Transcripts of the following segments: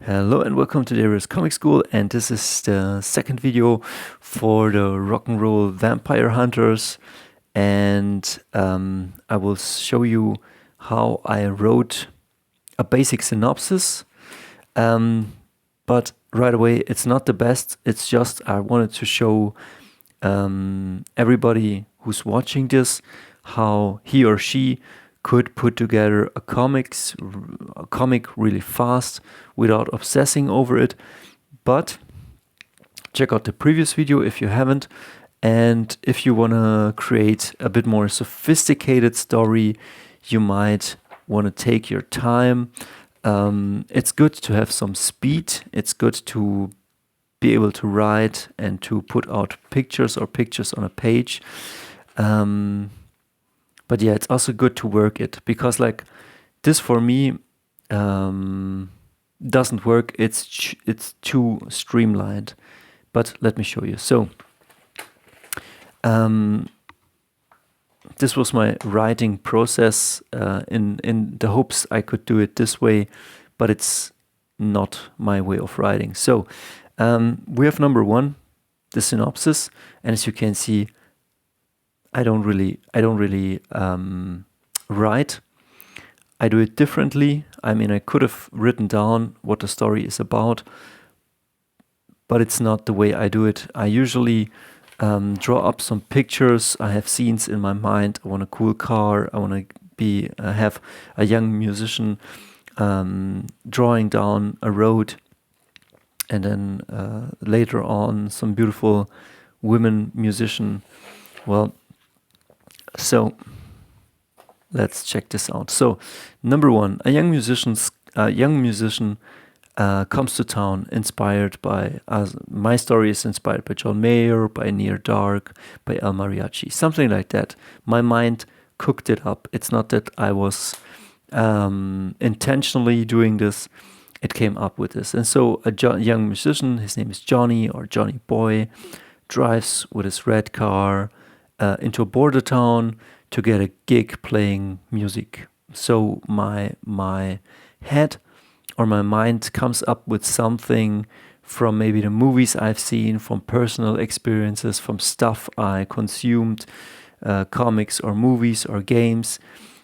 Hello and welcome to Dario's Comic School, and this is the second video for the Rock and Roll Vampire Hunters, and I will show you how I wrote a basic synopsis, but right away it's not the best. It's just I wanted to show everybody who's watching this how he or she could put together a comic really fast without obsessing over it. But check out the previous video if you haven't, and if you want to create a bit more sophisticated story, you might want to take your time. It's good to have some speed. It's good to be able to write and to put out pictures on a page. But yeah, it's also good to work it, because like this for me doesn't work. It's too streamlined. But let me show you. So this was my writing process in the hopes I could do it this way, but it's not my way of writing. So we have number one, the synopsis, and as you can see, I don't really write. I do it differently. I mean, I could have written down what the story is about, but it's not the way I do it. I usually draw up some pictures. I have scenes in my mind. I want a cool car. I want to have a young musician drawing down a road, and then later on some beautiful women musician. Well, so let's check this out. So number one, a young musician comes to town inspired by, my story is inspired by John Mayer, by Near Dark, by El Mariachi, something like that. My mind cooked it up. It's not that I was intentionally doing this. It came up with this. And so a young musician, his name is Johnny or Johnny Boy, drives with his red car into a border town to get a gig playing music. So my head or my mind comes up with something from maybe the movies I've seen, from personal experiences, from stuff I consumed, comics or movies or games.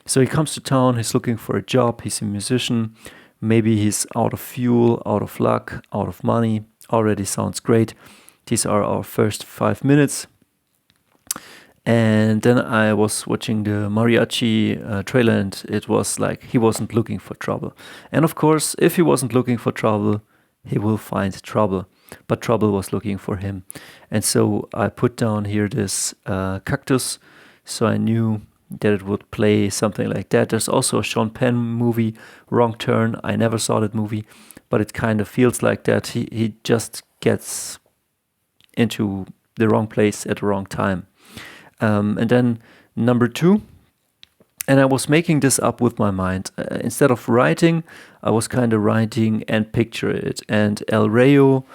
So he comes to town, he's looking for a job, he's a musician, maybe he's out of fuel, out of luck, out of money. Already sounds great. These are our first 5 minutes. And then I was watching the mariachi trailer, and it was like he wasn't looking for trouble. And of course, if he wasn't looking for trouble, he will find trouble. But trouble was looking for him. And so I put down here this cactus, so I knew that it would play something like that. There's also a Sean Penn movie, Wrong Turn. I never saw that movie, but it kind of feels like that. He just gets into the wrong place at the wrong time. And then number two, and I was making this up with my mind. Instead of writing, I was kind of writing and picture it. And El Rayo,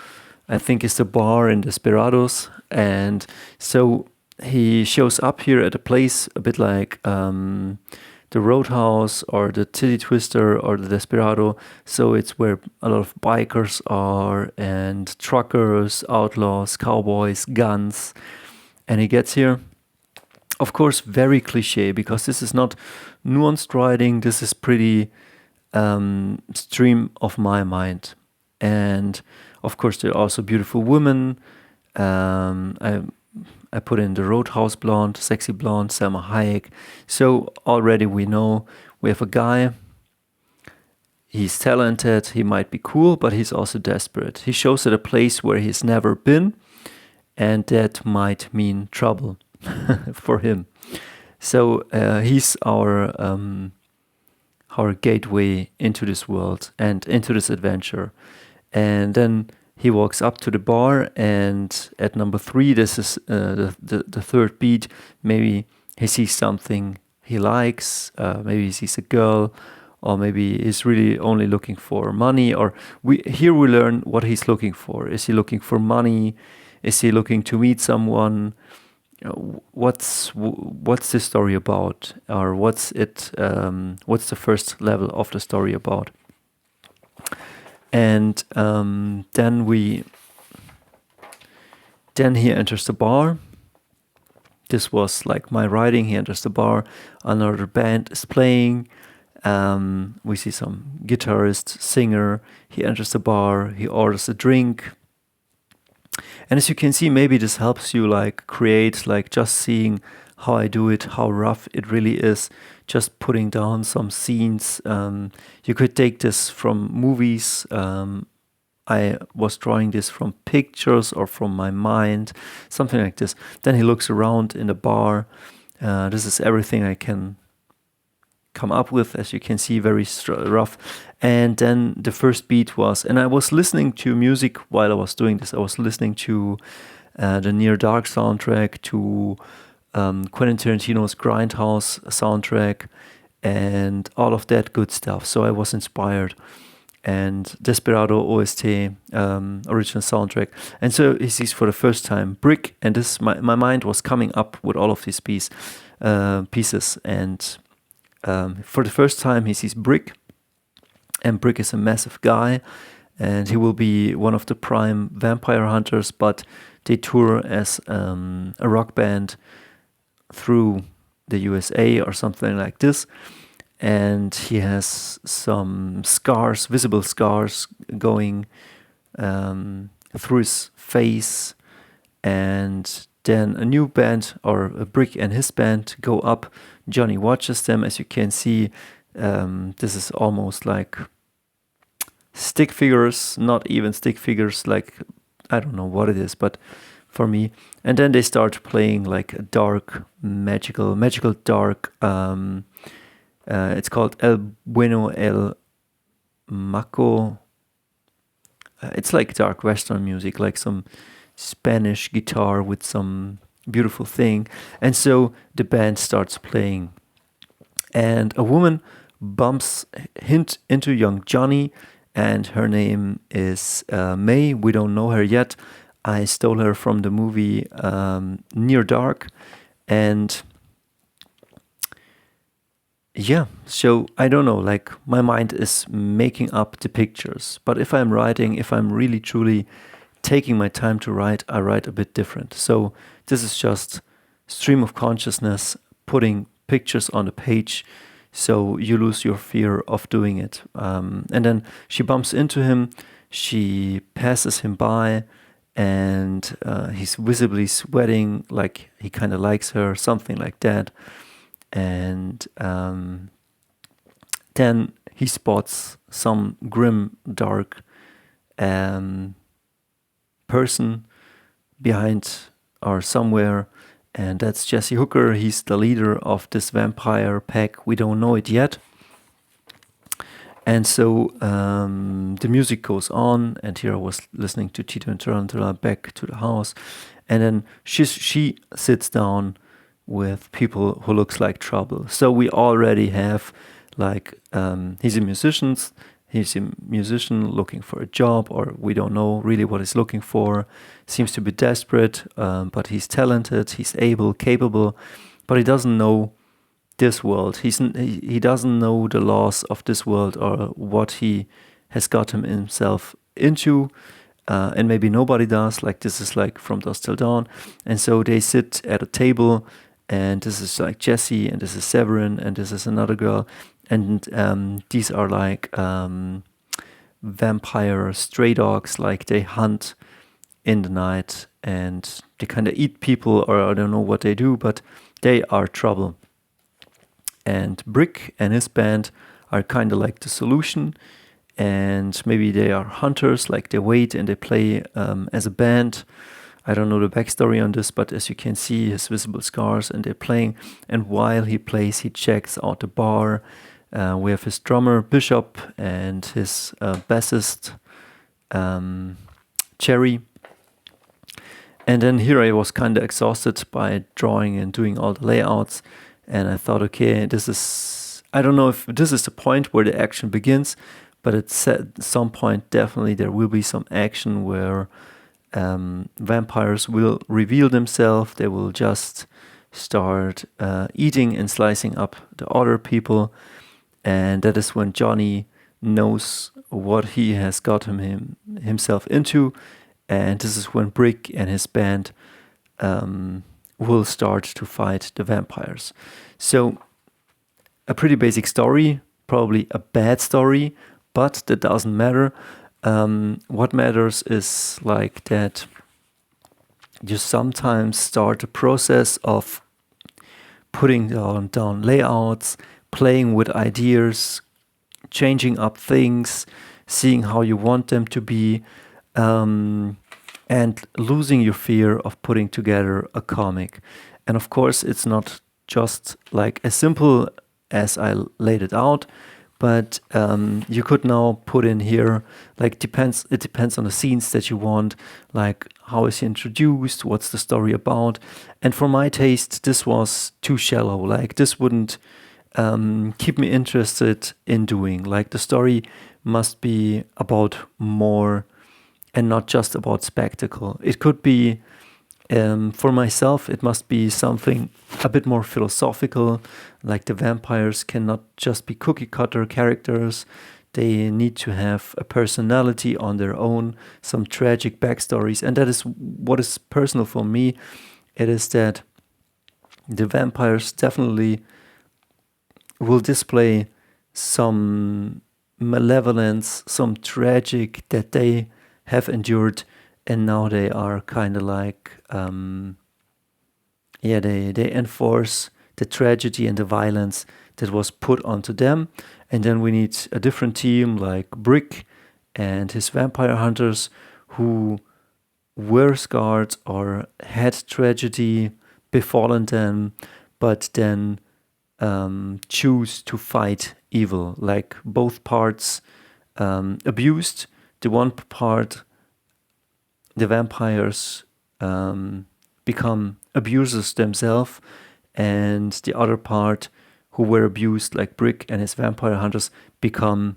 I think, is the bar in Desperados. And so he shows up here at a place a bit like the Roadhouse or the Titty Twister or the Desperado. So it's where a lot of bikers are, and truckers, outlaws, cowboys, guns. And he gets here. Of course, very cliche, because this is not nuanced writing. This is pretty stream of my mind. And of course, there are also beautiful women. I put in the Roadhouse blonde, sexy blonde, Selma Hayek. So already we know we have a guy. He's talented. He might be cool, but he's also desperate. He shows at a place where he's never been, and that might mean trouble for him. So he's our gateway into this world and into this adventure. And then he walks up to the bar, and at number three, this is the third beat. Maybe he sees something he likes. Maybe he sees a girl, or maybe he's really only looking for money. Or we learn what he's looking for. Is he looking for money? Is he looking to meet someone? What's this story about, or what's the first level of the story about? And then he enters the bar. This was like my writing. He enters the bar. Another band is playing. We see some guitarist, singer. He enters the bar. He orders a drink. And as you can see, maybe this helps you like create, like just seeing how I do it, how rough it really is, just putting down some scenes. You could take this from movies. I was drawing this from pictures or from my mind, something like this. Then he looks around in the bar. This is everything I can come up with, as you can see, very rough. And then the first beat was, and I was listening to music while I was doing this. I was listening to the Near Dark soundtrack, to Quentin Tarantino's Grindhouse soundtrack, and all of that good stuff. So I was inspired. And Desperado OST, original soundtrack. And so he sees for the first time Brick, and this my mind was coming up with all of these pieces. And for the first time he sees Brick, and Brick is a massive guy, and he will be one of the prime vampire hunters, but they tour as a rock band through the USA or something like this. And he has some scars, visible scars, going through his face. And then a new band, or a Brick and his band, go up. Johnny watches them. As you can see, this is almost like stick figures, not even stick figures, like, I don't know what it is, but for me. And then they start playing like a dark, magical dark... it's called El Bueno El Maco. It's like dark Western music, like some Spanish guitar with some beautiful thing. And so the band starts playing. And a woman bumps into young Johnny, and her name is May. We don't know her yet. I stole her from the movie Near Dark. And yeah, so I don't know, like my mind is making up the pictures. But if I'm writing, if I'm really truly taking my time to write, I write a bit different. So this is just stream of consciousness, putting pictures on the page, so you lose your fear of doing it. And then she bumps into him, she passes him by, and he's visibly sweating, like he kind of likes her, something like that. And then he spots some grim, dark person behind or somewhere, and that's Jesse Hooker. He's the leader of this vampire pack. We don't know it yet. And so the music goes on, and here I was listening to Tito and Tarantula back to the house, and then she sits down with people who looks like trouble. So we already have like he's a musician looking for a job, or we don't know really what he's looking for. Seems to be desperate, but he's talented, he's able, capable, but he doesn't know this world. He doesn't know the laws of this world, or what he has got himself into. And maybe nobody does. Like this is like From Dusk Till Dawn. And so they sit at a table, and this is like Jesse, and this is Severin, and this is another girl. And these are like vampire stray dogs, like they hunt in the night, and they kind of eat people, or I don't know what they do, but they are trouble. And Brick and his band are kind of like the solution, and maybe they are hunters, like they wait and they play as a band. I don't know the backstory on this, but as you can see, his visible scars, and they're playing. And while he plays, he checks out the bar. We have his drummer, Bishop, and his bassist, Cherry. And then here I was kind of exhausted by drawing and doing all the layouts. And I thought, okay, I don't know if this is the point where the action begins, but at some point, definitely there will be some action where vampires will reveal themselves. They will just start eating and slicing up the other people. And that is when Johnny knows what he has got himself into, and this is when Brick and his band will start to fight the vampires. So a pretty basic story, probably a bad story, but that doesn't matter. What matters is like that you sometimes start a process of putting down layouts, playing with ideas, changing up things, seeing how you want them to be, and losing your fear of putting together a comic. And of course, it's not just like as simple as I laid it out, but you could now put in here, like it depends on the scenes that you want, like how is he introduced, what's the story about. And for my taste, this was too shallow. Like this wouldn't keep me interested in doing. Like the story must be about more and not just about spectacle. It could be, for myself, it must be something a bit more philosophical, like the vampires cannot just be cookie cutter characters. They need to have a personality on their own, some tragic backstories. And that is what is personal for me. It is that the vampires definitely will display some malevolence, some tragic that they have endured, and now they are kind of like, they enforce the tragedy and the violence that was put onto them. And then we need a different team like Brick and his vampire hunters who were scarred or had tragedy befallen them, but then choose to fight evil. Like both parts abused. The one part, the vampires become abusers themselves, and the other part, who were abused, like Brick and his vampire hunters, become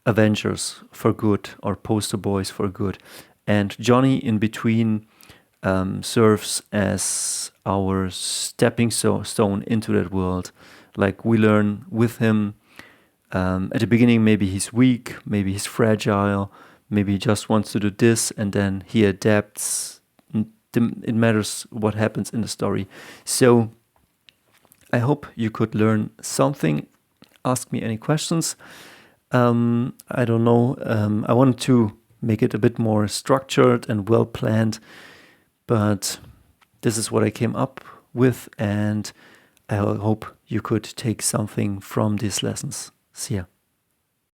avengers for good, or poster boys for good. And Johnny in between serves as our stepping stone into that world. Like we learn with him. At the beginning, maybe he's weak, maybe he's fragile, maybe he just wants to do this, and then he adapts. It matters what happens in the story. So I hope you could learn something. Ask me any questions. I don't know. I wanted to make it a bit more structured and well planned, but this is what I came up with, and I hope you could take something from these lessons. See ya.